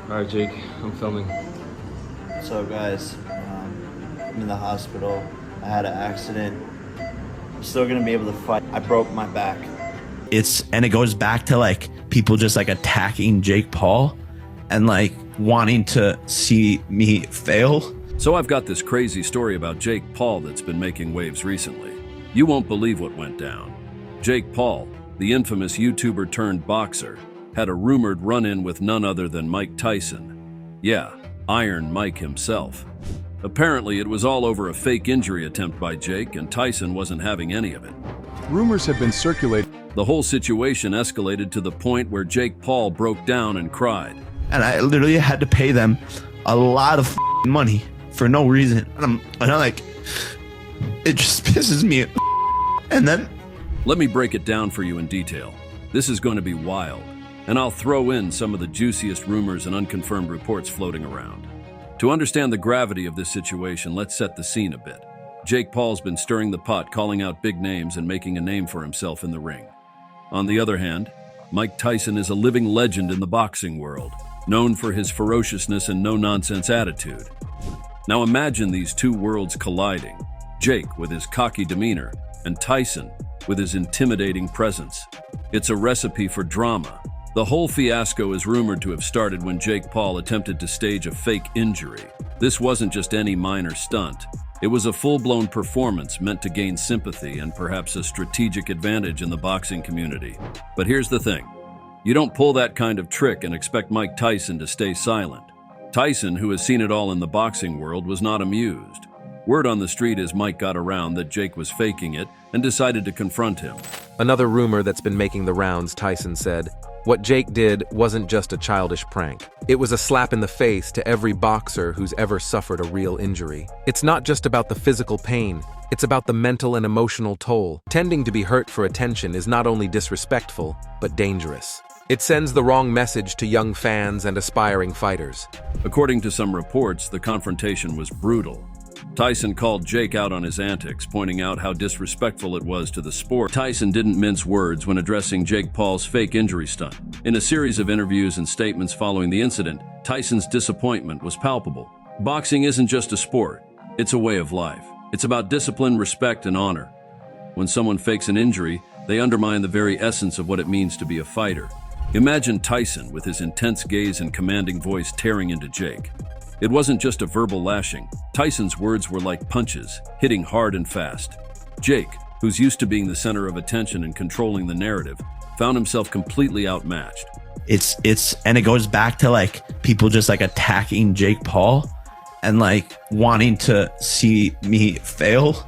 Alright, Jake, I'm filming. So guys, I'm in the hospital. I had an accident. I'm still gonna be able to fight. I broke my back. It goes back to like people just like attacking Jake Paul and like wanting to see me fail. So I've got this crazy story about Jake Paul that's been making waves recently. You won't believe what went down. Jake Paul, the infamous YouTuber turned boxer, had a rumored run-in with none other than Mike Tyson. Yeah, Iron Mike himself. Apparently, it was all over a fake injury attempt by Jake, and Tyson wasn't having any of it. Rumors have been circulated. The whole situation escalated to the point where Jake Paul broke down and cried. And I literally had to pay them a lot of money for no reason. And I'm like, it just pisses me. And then Let me break it down for you in detail. This is going to be wild, and I'll throw in some of the juiciest rumors and unconfirmed reports floating around. To understand the gravity of this situation, let's set the scene a bit. Jake Paul's been stirring the pot, calling out big names and making a name for himself in the ring. On the other hand, Mike Tyson is a living legend in the boxing world, known for his ferociousness and no-nonsense attitude. Now imagine these two worlds colliding, Jake with his cocky demeanor and Tyson with his intimidating presence. It's a recipe for drama. The whole fiasco is rumored to have started when Jake Paul attempted to stage a fake injury. This wasn't just any minor stunt. It was a full-blown performance meant to gain sympathy and perhaps a strategic advantage in the boxing community. But here's the thing. You don't pull that kind of trick and expect Mike Tyson to stay silent. Tyson, who has seen it all in the boxing world, was not amused. Word on the street is Mike got around that Jake was faking it and decided to confront him. Another rumor that's been making the rounds, Tyson said, what Jake did wasn't just a childish prank. It was a slap in the face to every boxer who's ever suffered a real injury. It's not just about the physical pain, it's about the mental and emotional toll. Tending to be hurt for attention is not only disrespectful, but dangerous. It sends the wrong message to young fans and aspiring fighters. According to some reports, the confrontation was brutal. Tyson called Jake out on his antics, pointing out how disrespectful it was to the sport. Tyson didn't mince words when addressing Jake Paul's fake injury stunt. In a series of interviews and statements following the incident, Tyson's disappointment was palpable. Boxing isn't just a sport, it's a way of life. It's about discipline, respect, and honor. When someone fakes an injury, they undermine the very essence of what it means to be a fighter. Imagine Tyson with his intense gaze and commanding voice tearing into Jake. It wasn't just a verbal lashing. Tyson's words were like punches, hitting hard and fast. Jake, who's used to being the center of attention and controlling the narrative, found himself completely outmatched. And it goes back to like people just like attacking Jake Paul and like wanting to see me fail.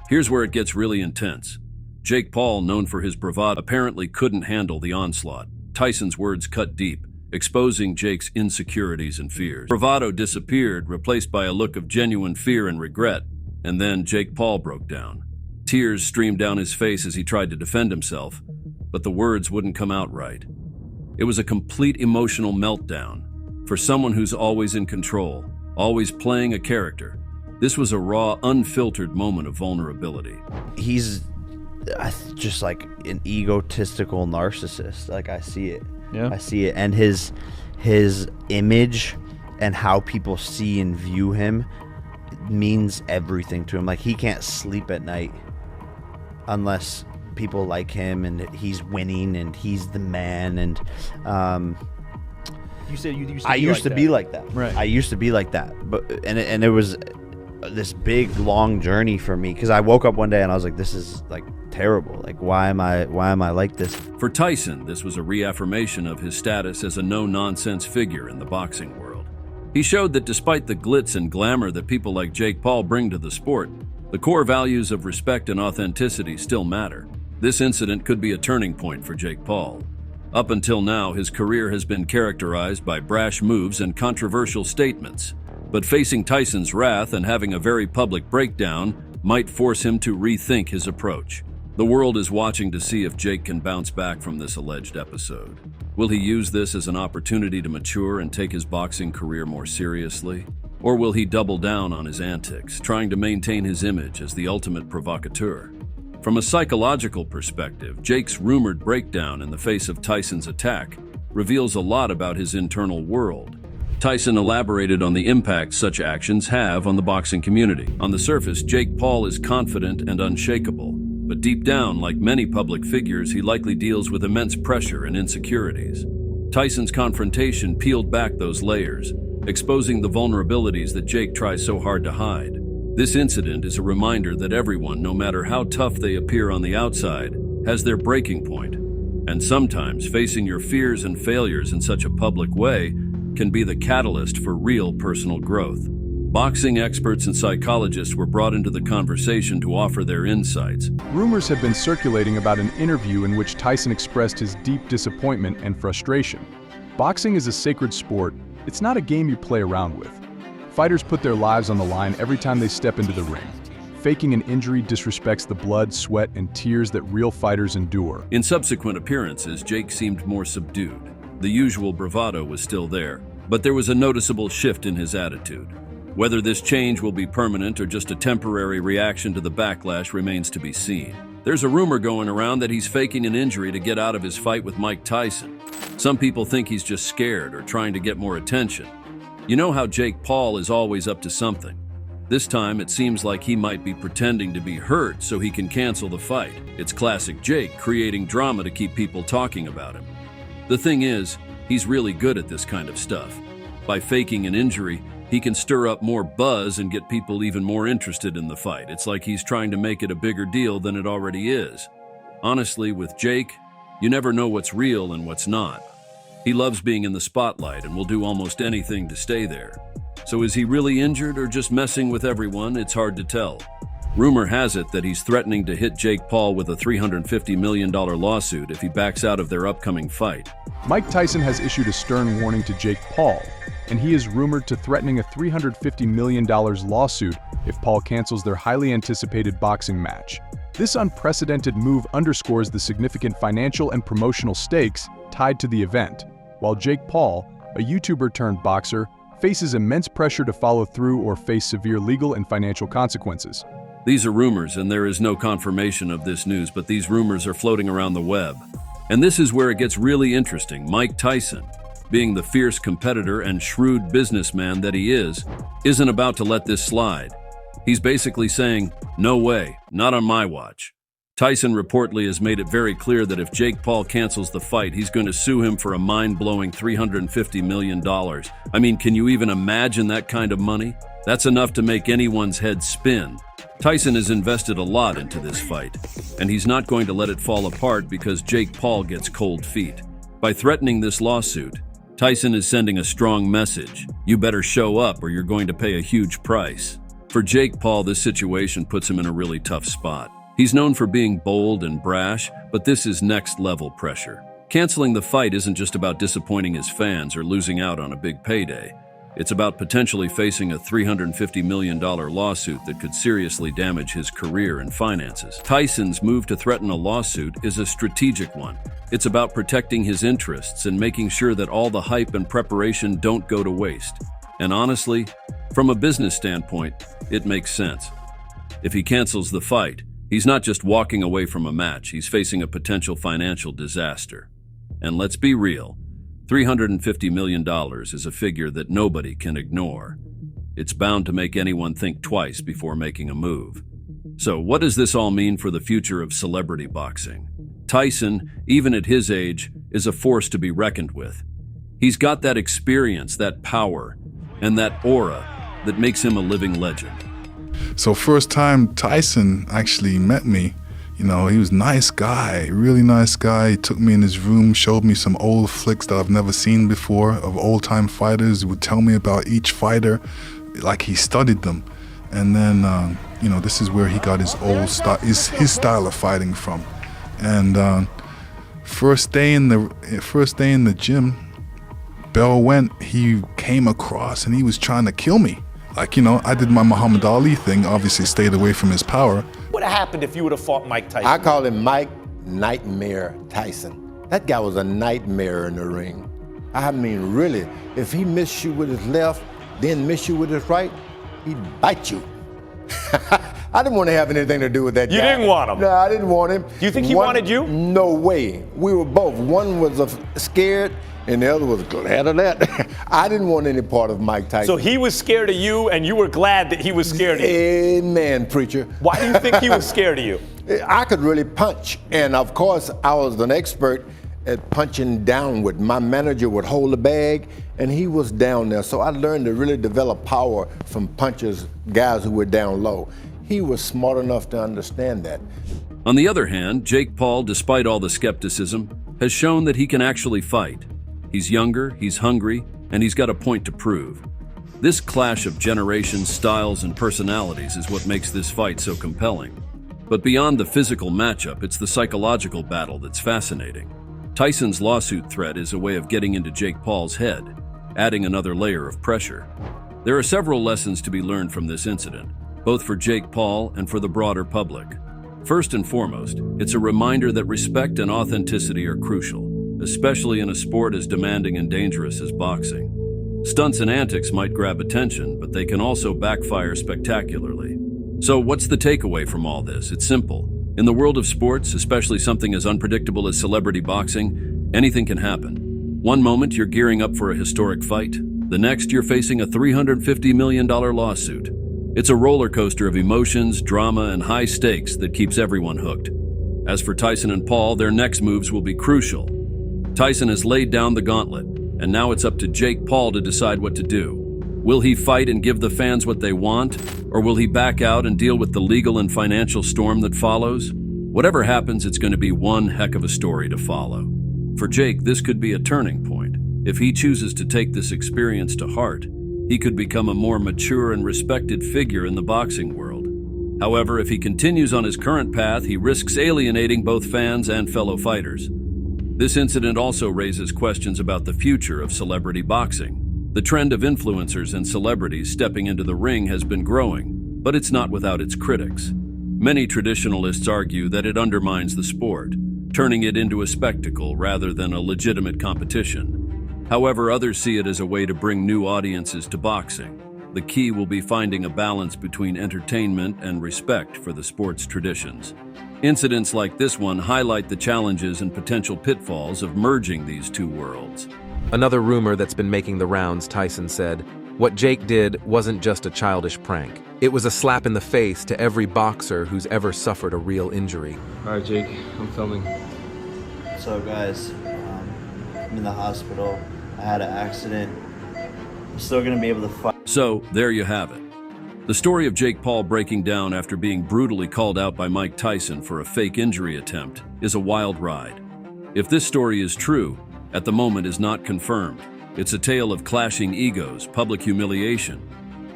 Here's where it gets really intense. Jake Paul, known for his bravado, apparently couldn't handle the onslaught. Tyson's words cut deep, exposing Jake's insecurities and fears. Bravado disappeared, replaced by a look of genuine fear and regret, and then Jake Paul broke down. Tears streamed down his face as he tried to defend himself, but the words wouldn't come out right. It was a complete emotional meltdown. For someone who's always in control, always playing a character, this was a raw, unfiltered moment of vulnerability. He's just like an egotistical narcissist. Like I see it. Yeah. I see it, and his image and how people see and view him means everything to him. Like he can't sleep at night unless people like him and he's winning and he's the man. And You said you I used to be like that. Right. I used to be like that, but and it was this big long journey for me because I woke up one day and I was like, this is like terrible. Like why am I like this? For Tyson, this was a reaffirmation of his status as a no-nonsense figure in the boxing world. He showed that despite the glitz and glamour that people like Jake Paul bring to the sport, the core values of respect and authenticity still matter. This incident could be a turning point for Jake Paul. Up until now, his career has been characterized by brash moves and controversial statements. But facing Tyson's wrath and having a very public breakdown might force him to rethink his approach. The world is watching to see if Jake can bounce back from this alleged episode. Will he use this as an opportunity to mature and take his boxing career more seriously? Or will he double down on his antics, trying to maintain his image as the ultimate provocateur? From a psychological perspective, Jake's rumored breakdown in the face of Tyson's attack reveals a lot about his internal world. Tyson elaborated on the impact such actions have on the boxing community. On the surface, Jake Paul is confident and unshakable, but deep down, like many public figures, he likely deals with immense pressure and insecurities. Tyson's confrontation peeled back those layers, exposing the vulnerabilities that Jake tries so hard to hide. This incident is a reminder that everyone, no matter how tough they appear on the outside, has their breaking point. And sometimes facing your fears and failures in such a public way can be the catalyst for real personal growth. Boxing experts and psychologists were brought into the conversation to offer their insights. Rumors have been circulating about an interview in which Tyson expressed his deep disappointment and frustration. Boxing is a sacred sport. It's not a game you play around with. Fighters put their lives on the line every time they step into the ring. Faking an injury disrespects the blood, sweat, and tears that real fighters endure. In subsequent appearances, Jake seemed more subdued. The usual bravado was still there, but there was a noticeable shift in his attitude. Whether this change will be permanent or just a temporary reaction to the backlash remains to be seen. There's a rumor going around that he's faking an injury to get out of his fight with Mike Tyson. Some people think he's just scared or trying to get more attention. You know how Jake Paul is always up to something. This time, it seems like he might be pretending to be hurt so he can cancel the fight. It's classic Jake, creating drama to keep people talking about him. The thing is, he's really good at this kind of stuff. By faking an injury, he can stir up more buzz and get people even more interested in the fight. It's like he's trying to make it a bigger deal than it already is. Honestly, with Jake, you never know what's real and what's not. He loves being in the spotlight and will do almost anything to stay there. So is he really injured or just messing with everyone? It's hard to tell. Rumor has it that he's threatening to hit Jake Paul with a $350 million lawsuit if he backs out of their upcoming fight. Mike Tyson has issued a stern warning to Jake Paul, and he is rumored to threatening a $350 million lawsuit if Paul cancels their highly anticipated boxing match. This unprecedented move underscores the significant financial and promotional stakes tied to the event, while Jake Paul, a YouTuber turned boxer, faces immense pressure to follow through or face severe legal and financial consequences. These are rumors, and there is no confirmation of this news, but these rumors are floating around the web. And this is where it gets really interesting. Mike Tyson, being the fierce competitor and shrewd businessman that he is, isn't about to let this slide. He's basically saying, "No way, not on my watch." Tyson reportedly has made it very clear that if Jake Paul cancels the fight, he's going to sue him for a mind-blowing $350 million. I mean, can you even imagine that kind of money? That's enough to make anyone's head spin. Tyson has invested a lot into this fight, and he's not going to let it fall apart because Jake Paul gets cold feet. By threatening this lawsuit, Tyson is sending a strong message. You better show up or you're going to pay a huge price. For Jake Paul, this situation puts him in a really tough spot. He's known for being bold and brash, but this is next-level pressure. Canceling the fight isn't just about disappointing his fans or losing out on a big payday. It's about potentially facing a $350 million lawsuit that could seriously damage his career and finances. Tyson's move to threaten a lawsuit is a strategic one. It's about protecting his interests and making sure that all the hype and preparation don't go to waste. And honestly, from a business standpoint, it makes sense. If he cancels the fight, he's not just walking away from a match, he's facing a potential financial disaster. And let's be real, $350 million is a figure that nobody can ignore. It's bound to make anyone think twice before making a move. So what does this all mean for the future of celebrity boxing? Tyson, even at his age, is a force to be reckoned with. He's got that experience, that power, and that aura that makes him a living legend. So first time Tyson actually met me, you know, he was a nice guy, really nice guy. He took me in his room, showed me some old flicks that I've never seen before of old-time fighters. He would tell me about each fighter, like he studied them. And then, you know, this is where he got his old style, his style of fighting from. And first day in the gym, bell went, he came across and he was trying to kill me. Like, you know, I did my Muhammad Ali thing, obviously stayed away from his power. What happened if you would have fought Mike Tyson? I call him Mike Nightmare Tyson. That guy was a nightmare in the ring. I mean, really, if he missed you with his left, then missed you with his right, he'd bite you. I didn't want to have anything to do with that guy. You didn't want him? No, I didn't want him. Do you think he wanted you? No way. We were both. One was scared, and the other was glad of that. I didn't want any part of Mike Tyson. So he was scared of you, and you were glad that he was scared of you. Amen, preacher. Why do you think he was scared of you? I could really punch, and of course, I was an expert at punching downward. My manager would hold the bag, and he was down there. So I learned to really develop power from punchers, guys who were down low. He was smart enough to understand that. On the other hand, Jake Paul, despite all the skepticism, has shown that he can actually fight. He's younger, he's hungry, and he's got a point to prove. This clash of generations, styles, and personalities is what makes this fight so compelling. But beyond the physical matchup, it's the psychological battle that's fascinating. Tyson's lawsuit threat is a way of getting into Jake Paul's head, adding another layer of pressure. There are several lessons to be learned from this incident, both for Jake Paul and for the broader public. First and foremost, it's a reminder that respect and authenticity are crucial, especially in a sport as demanding and dangerous as boxing. Stunts and antics might grab attention, but they can also backfire spectacularly. So what's the takeaway from all this? It's simple. In the world of sports, especially something as unpredictable as celebrity boxing, anything can happen. One moment you're gearing up for a historic fight, the next you're facing a $350 million lawsuit. It's a roller coaster of emotions, drama, and high stakes that keeps everyone hooked. As for Tyson and Paul, their next moves will be crucial. Tyson has laid down the gauntlet, and now it's up to Jake Paul to decide what to do. Will he fight and give the fans what they want, or will he back out and deal with the legal and financial storm that follows? Whatever happens, it's going to be one heck of a story to follow. For Jake, this could be a turning point. If he chooses to take this experience to heart, he could become a more mature and respected figure in the boxing world. However, if he continues on his current path, he risks alienating both fans and fellow fighters. This incident also raises questions about the future of celebrity boxing. The trend of influencers and celebrities stepping into the ring has been growing, but it's not without its critics. Many traditionalists argue that it undermines the sport, turning it into a spectacle rather than a legitimate competition. However, others see it as a way to bring new audiences to boxing. The key will be finding a balance between entertainment and respect for the sport's traditions. Incidents like this one highlight the challenges and potential pitfalls of merging these two worlds. Another rumor that's been making the rounds, Tyson said, what Jake did wasn't just a childish prank. It was a slap in the face to every boxer who's ever suffered a real injury. All right, Jake, I'm filming. So guys, I'm in the hospital. I had an accident. I'm still gonna be able to fight. So, there you have it. The story of Jake Paul breaking down after being brutally called out by Mike Tyson for a fake injury attempt is a wild ride. If this story is true, at the moment is not confirmed. It's a tale of clashing egos, public humiliation,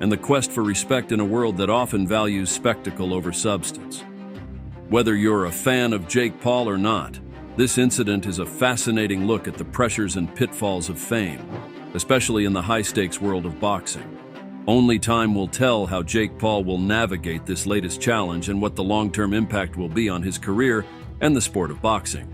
and the quest for respect in a world that often values spectacle over substance. Whether you're a fan of Jake Paul or not, this incident is a fascinating look at the pressures and pitfalls of fame, especially in the high-stakes world of boxing. Only time will tell how Jake Paul will navigate this latest challenge and what the long-term impact will be on his career and the sport of boxing.